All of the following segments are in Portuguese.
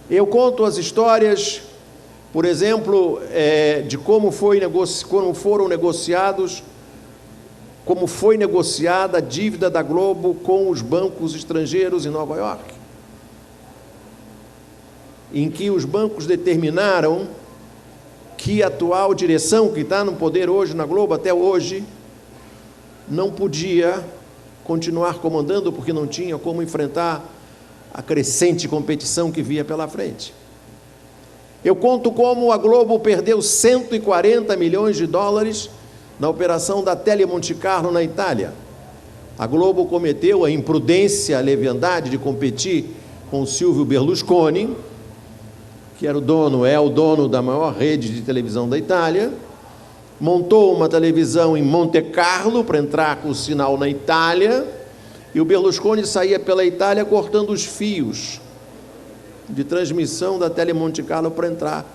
Eu conto as histórias, por exemplo, de como foi negociada a dívida da Globo com os bancos estrangeiros em Nova York, em que os bancos determinaram que a atual direção, que está no poder hoje na Globo até hoje, não podia continuar comandando porque não tinha como enfrentar a crescente competição que via pela frente. Eu conto como a Globo perdeu 140 milhões de dólares na operação da Tele Monte Carlo na Itália. A Globo cometeu a imprudência, a leviandade de competir com o Silvio Berlusconi, que era o dono da maior rede de televisão da Itália, montou uma televisão em Monte Carlo para entrar com o sinal na Itália, e o Berlusconi saía pela Itália cortando os fios de transmissão da Tele Monte Carlo para entrar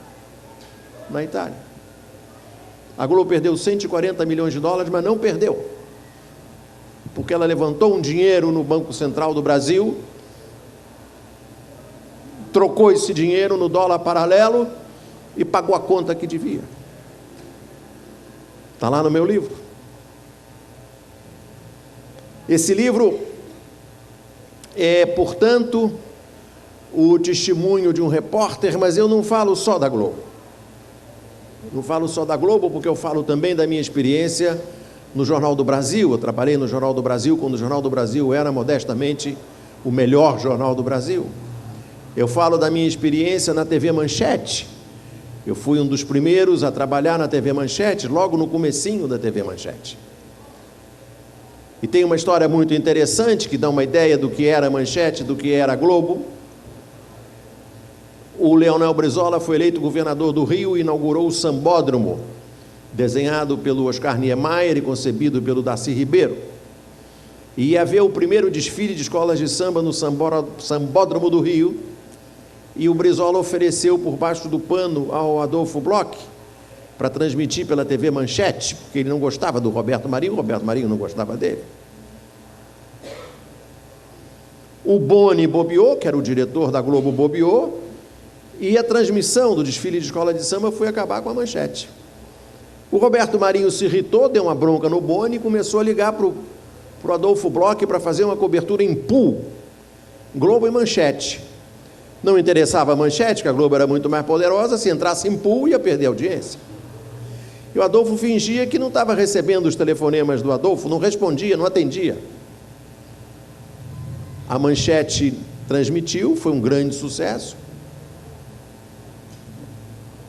na Itália. A Globo perdeu 140 milhões de dólares, mas não perdeu, porque ela levantou um dinheiro no Banco Central do Brasil, trocou esse dinheiro no dólar paralelo e pagou a conta que devia. Está lá no meu livro. Esse livro é, portanto, o testemunho de um repórter, mas eu não falo só da Globo. Não falo só da Globo, porque eu falo também da minha experiência no Jornal do Brasil. Eu trabalhei no Jornal do Brasil, quando o Jornal do Brasil era, modestamente, o melhor jornal do Brasil. Eu falo da minha experiência na TV Manchete. Eu fui um dos primeiros a trabalhar na TV Manchete, logo no comecinho da TV Manchete. E tem uma história muito interessante, que dá uma ideia do que era a Manchete, do que era a Globo. O Leonel Brizola foi eleito governador do Rio e inaugurou o Sambódromo, desenhado pelo Oscar Niemeyer e concebido pelo Darcy Ribeiro. E ia haver o primeiro desfile de escolas de samba no Sambódromo do Rio, e o Brizola ofereceu por baixo do pano ao Adolfo Bloch para transmitir pela TV Manchete, porque ele não gostava do Roberto Marinho, o Roberto Marinho não gostava dele. O Boni bobeou, que era o diretor da Globo, bobeou, e a transmissão do desfile de escola de samba foi acabar com a Manchete. O Roberto Marinho se irritou, deu uma bronca no Boni e começou a ligar para o Adolfo Bloch para fazer uma cobertura em pool, Globo e Manchete. Não interessava a Manchete, que a Globo era muito mais poderosa, se entrasse em pool ia perder a audiência. E o Adolfo fingia que não estava recebendo os telefonemas do Adolfo, não respondia, não atendia. A Manchete transmitiu, foi um grande sucesso.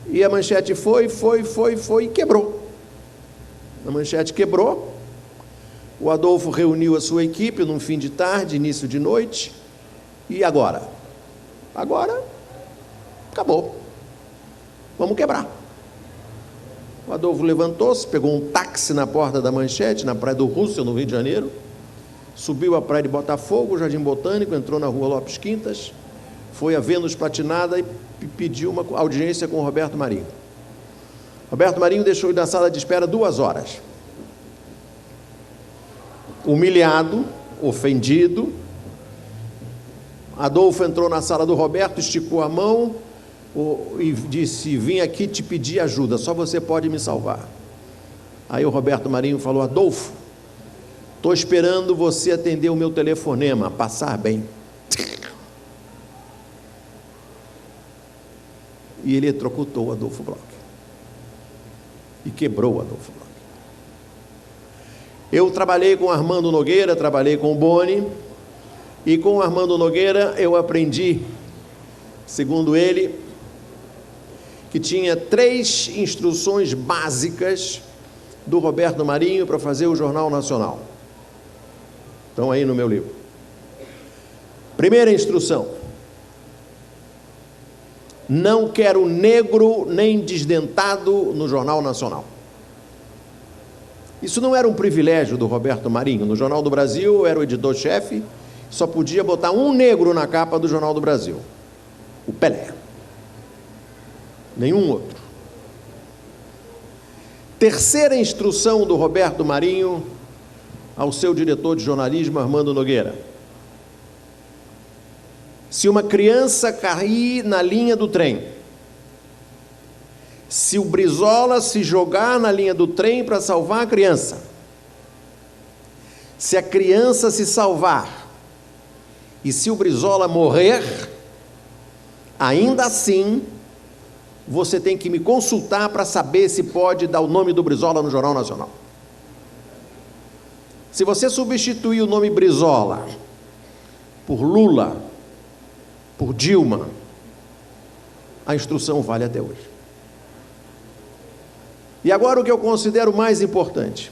E a Manchete foi e quebrou. A Manchete quebrou. O Adolfo reuniu a sua equipe num fim de tarde, início de noite. E agora? Agora, acabou. Vamos quebrar. O Adolfo levantou-se, pegou um táxi na porta da Manchete, na Praia do Russell, no Rio de Janeiro, subiu a Praia de Botafogo, Jardim Botânico, entrou na Rua Lopes Quintas, foi a Vênus Platinada e pediu uma audiência com o Roberto Marinho. Roberto Marinho deixou ele na sala de espera 2 horas. Humilhado, ofendido, Adolfo entrou na sala do Roberto, esticou a mão e disse: vim aqui te pedir ajuda, só você pode me salvar. Aí o Roberto Marinho falou: Adolfo, estou esperando você atender o meu telefonema, passar bem. E ele eletrocutou o Adolfo Bloch. E quebrou o Adolfo Bloch. Eu trabalhei com Armando Nogueira, trabalhei com o Boni, e com o Armando Nogueira eu aprendi, segundo ele, que tinha 3 instruções básicas do Roberto Marinho para fazer o Jornal Nacional. Estão aí no meu livro. Primeira instrução: não quero negro nem desdentado no Jornal Nacional. Isso não era um privilégio do Roberto Marinho. No Jornal do Brasil, eu era o editor-chefe, só podia botar um negro na capa do Jornal do Brasil, o Pelé. Nenhum outro. Terceira instrução do Roberto Marinho ao seu diretor de jornalismo, Armando Nogueira: Se uma criança cair na linha do trem, se o Brizola se jogar na linha do trem para salvar a criança, se a criança se salvar e se o Brizola morrer, ainda assim, você tem que me consultar para saber se pode dar o nome do Brizola no Jornal Nacional. Se você substituir o nome Brizola por Lula, por Dilma, a instrução vale até hoje. E agora o que eu considero mais importante.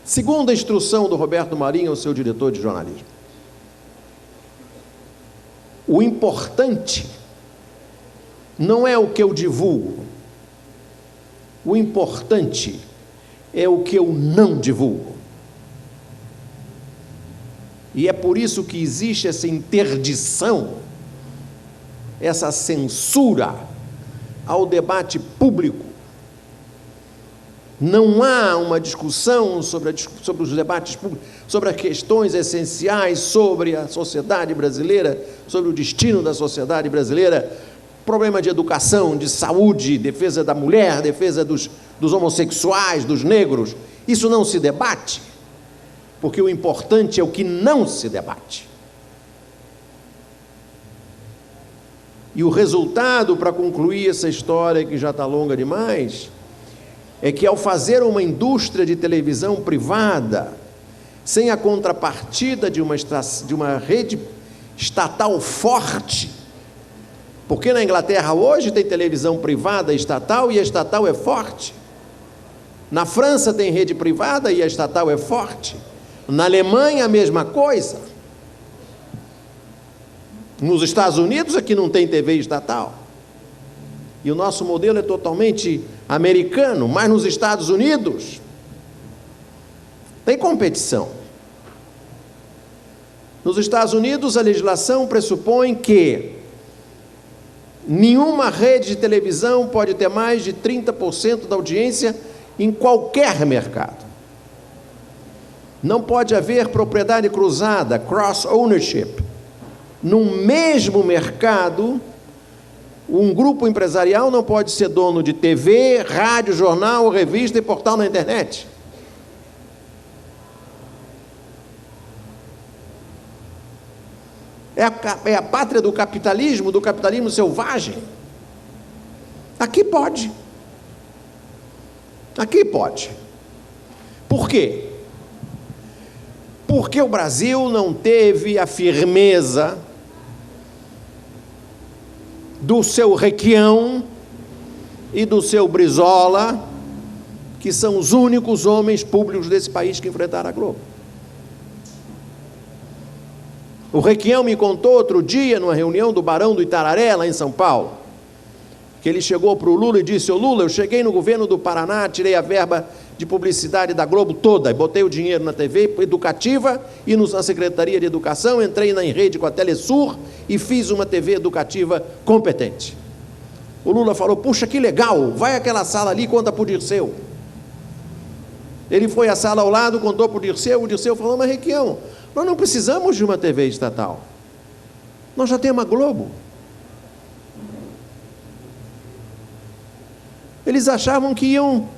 Segundo a instrução do Roberto Marinho, o seu diretor de jornalismo, o importante não é o que eu divulgo, o importante é o que eu não divulgo. E é por isso que existe essa interdição, essa censura ao debate público. Não há uma discussão sobre os debates públicos, sobre as questões essenciais sobre a sociedade brasileira, sobre o destino da sociedade brasileira, problema de educação, de saúde, defesa da mulher, defesa dos homossexuais, dos negros. Isso não se debate, porque o importante é o que não se debate. E o resultado, para concluir essa história que já está longa demais, é que ao fazer uma indústria de televisão privada, sem a contrapartida de uma rede estatal forte, porque na Inglaterra hoje tem televisão privada e estatal, e a estatal é forte. Na França tem rede privada e a estatal é forte. Na Alemanha a mesma coisa. Nos Estados Unidos aqui não tem TV estatal. E o nosso modelo é totalmente americano, mas nos Estados Unidos tem competição. Nos Estados Unidos a legislação pressupõe que nenhuma rede de televisão pode ter mais de 30% da audiência em qualquer mercado. Não pode haver propriedade cruzada, cross ownership. Num mesmo mercado, um grupo empresarial não pode ser dono de TV, rádio, jornal, revista e portal na internet. É a pátria do capitalismo selvagem. Aqui pode. Aqui pode. Por quê? Porque o Brasil não teve a firmeza do seu Requião e do seu Brizola, que são os únicos homens públicos desse país que enfrentaram a Globo. O Requião me contou outro dia, numa reunião do Barão do Itararé, lá em São Paulo, que ele chegou para o Lula e disse: ô Lula, eu cheguei no governo do Paraná, tirei a verba de publicidade da Globo toda, e botei o dinheiro na TV educativa e na Secretaria de Educação, entrei em rede com a Telesur e fiz uma TV educativa competente. O Lula falou: puxa, que legal, vai àquela sala ali e conta para o Dirceu. Ele foi à sala ao lado, contou para o Dirceu falou: mas Requião, nós não precisamos de uma TV estatal, nós já temos a Globo. Eles achavam que iam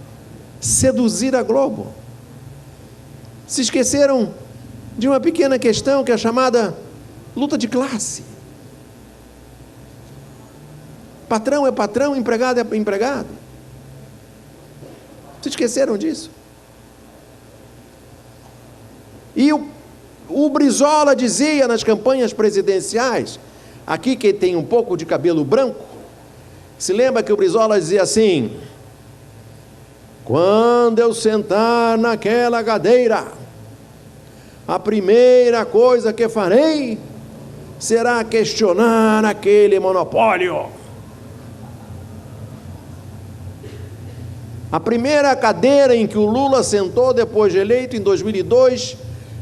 seduzir a Globo. Se esqueceram de uma pequena questão que é chamada luta de classe. Patrão é patrão, empregado é empregado. Se esqueceram disso. E o Brizola dizia nas campanhas presidenciais, aqui quem tem um pouco de cabelo branco, se lembra que o Brizola dizia assim: quando eu sentar naquela cadeira, a primeira coisa que farei será questionar aquele monopólio. A primeira cadeira em que o Lula sentou depois de eleito em 2002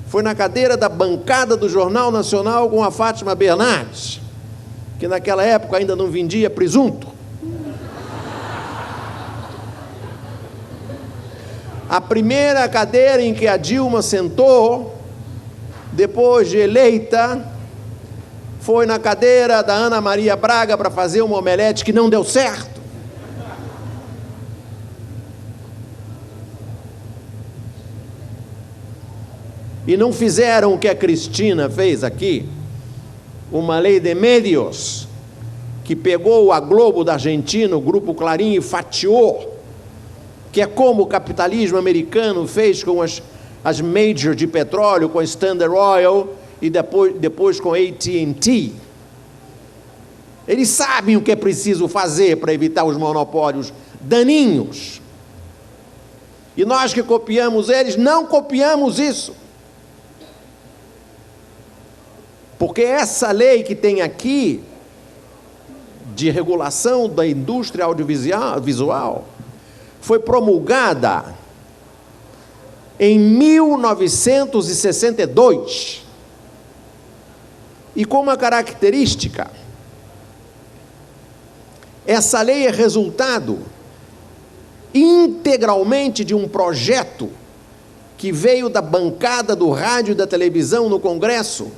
foi na cadeira da bancada do Jornal Nacional com a Fátima Bernardes, que naquela época ainda não vendia presunto. A primeira cadeira em que a Dilma sentou, depois de eleita, foi na cadeira da Ana Maria Braga para fazer uma omelete que não deu certo. E não fizeram o que a Cristina fez aqui, uma lei de médios, que pegou a Globo da Argentina, o Grupo Clarim, e fatiou, que é como o capitalismo americano fez com as majors de petróleo, com a Standard Oil e depois com a AT&T. Eles sabem o que é preciso fazer para evitar os monopólios daninhos. E nós que copiamos eles, não copiamos isso. Porque essa lei que tem aqui, de regulação da indústria audiovisual, foi promulgada em 1962, e com uma característica: essa lei é resultado integralmente de um projeto que veio da bancada do rádio e da televisão no Congresso,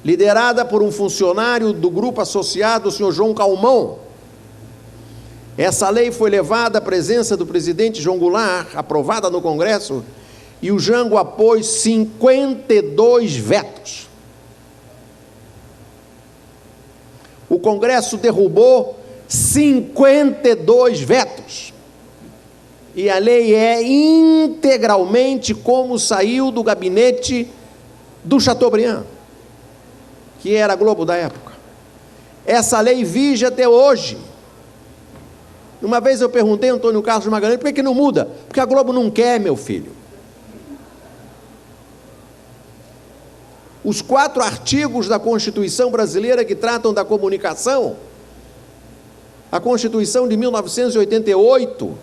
liderada por um funcionário do grupo associado, o senhor João Calmon. Essa lei foi levada à presença do presidente João Goulart, aprovada no Congresso, e o Jango apôs 52 vetos. O Congresso derrubou 52 vetos. E a lei é integralmente como saiu do gabinete do Chateaubriand, que era a Globo da época. Essa lei vige até hoje. Uma vez eu perguntei a Antônio Carlos Magalhães, por que não muda? Porque a Globo não quer, meu filho. Os 4 artigos da Constituição brasileira que tratam da comunicação, a Constituição de 1988,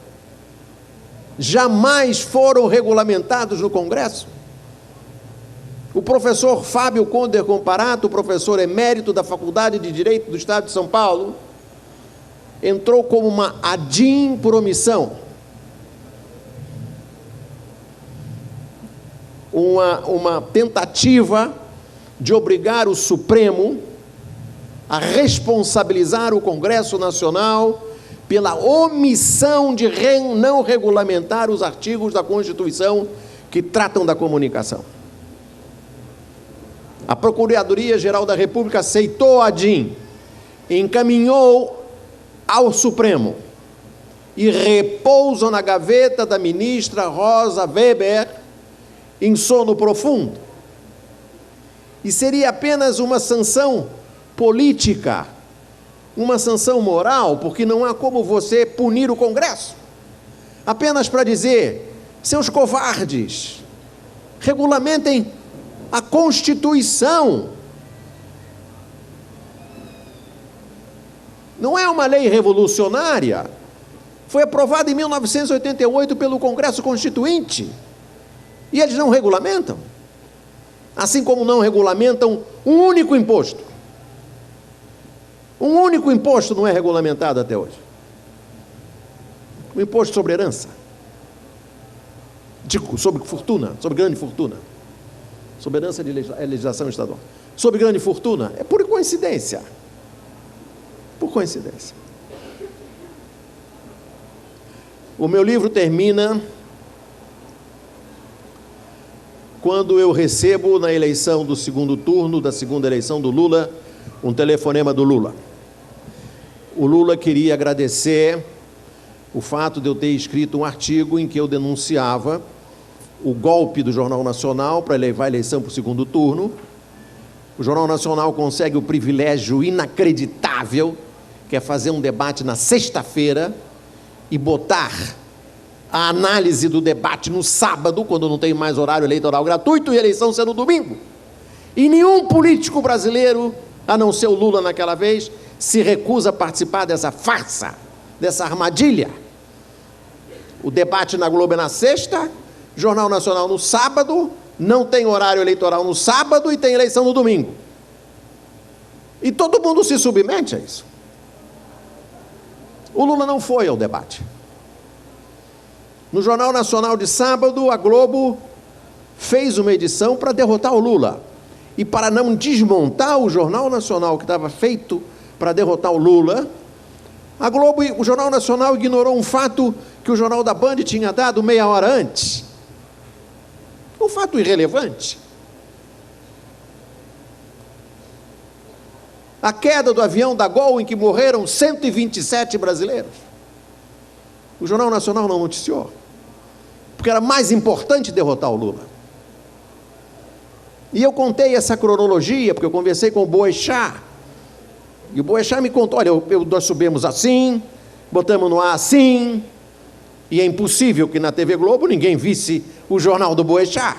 jamais foram regulamentados no Congresso. O professor Fábio Conder Comparato, professor emérito da Faculdade de Direito do Estado de São Paulo, entrou como uma ADIM por omissão. Uma tentativa de obrigar o Supremo a responsabilizar o Congresso Nacional pela omissão de não regulamentar os artigos da Constituição que tratam da comunicação. A Procuradoria-Geral da República aceitou a ADIM, encaminhou ao Supremo e repousa na gaveta da ministra Rosa Weber em sono profundo. E seria apenas uma sanção política, uma sanção moral, porque não há como você punir o Congresso, apenas para dizer: seus covardes, regulamentem a Constituição. Não é uma lei revolucionária, foi aprovada em 1988 pelo Congresso Constituinte, e eles não regulamentam, assim como não regulamentam um único imposto. Um único imposto não é regulamentado até hoje. O imposto sobre herança, sobre fortuna, sobre grande fortuna. Sobre herança de legislação estadual. Sobre grande fortuna, é por coincidência. Por coincidência. O meu livro termina quando eu recebo, na eleição do segundo turno, da segunda eleição do Lula, um telefonema do Lula. O Lula queria agradecer o fato de eu ter escrito um artigo em que eu denunciava o golpe do Jornal Nacional para levar a eleição para o segundo turno. O Jornal Nacional consegue o privilégio inacreditável, que é fazer um debate na sexta-feira e botar a análise do debate no sábado, quando não tem mais horário eleitoral gratuito, e a eleição ser no domingo. E nenhum político brasileiro, a não ser o Lula naquela vez, se recusa a participar dessa farsa, dessa armadilha. O debate na Globo é na sexta, Jornal Nacional no sábado, não tem horário eleitoral no sábado e tem eleição no domingo. E todo mundo se submete a isso. O Lula não foi ao debate. No Jornal Nacional de sábado, a Globo fez uma edição para derrotar o Lula. E para não desmontar o Jornal Nacional, que estava feito para derrotar o Lula, a Globo, o Jornal Nacional ignorou um fato que o Jornal da Band tinha dado meia hora antes. Um fato irrelevante. A queda do avião da Gol, em que morreram 127 brasileiros. O Jornal Nacional não noticiou, porque era mais importante derrotar o Lula. E eu contei essa cronologia, porque eu conversei com o Boechat, e o Boechat me contou, olha, nós subimos assim, botamos no ar assim, e é impossível que na TV Globo ninguém visse o jornal do Boechat.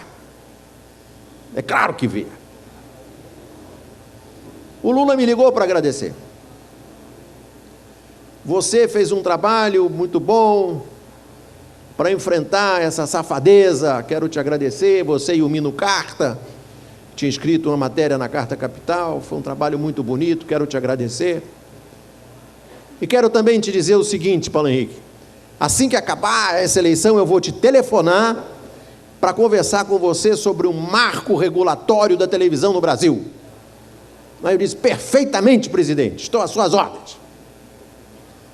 É claro que via. O Lula me ligou para agradecer. Você fez um trabalho muito bom para enfrentar essa safadeza, quero te agradecer, você e o Mino Carta, tinha escrito uma matéria na Carta Capital, foi um trabalho muito bonito, quero te agradecer. E quero também te dizer o seguinte, Paulo Henrique, assim que acabar essa eleição eu vou te telefonar para conversar com você sobre um marco regulatório da televisão no Brasil. Aí eu disse, perfeitamente, presidente, estou às suas ordens.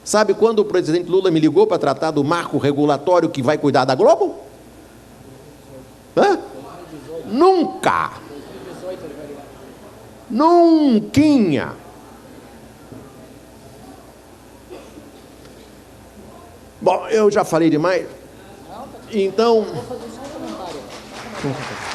Sabe quando o presidente Lula me ligou para tratar do marco regulatório que vai cuidar da Globo? Hã? Nunca! Nunquinha! Bom, eu já falei demais, então... Vou fazer só um comentário.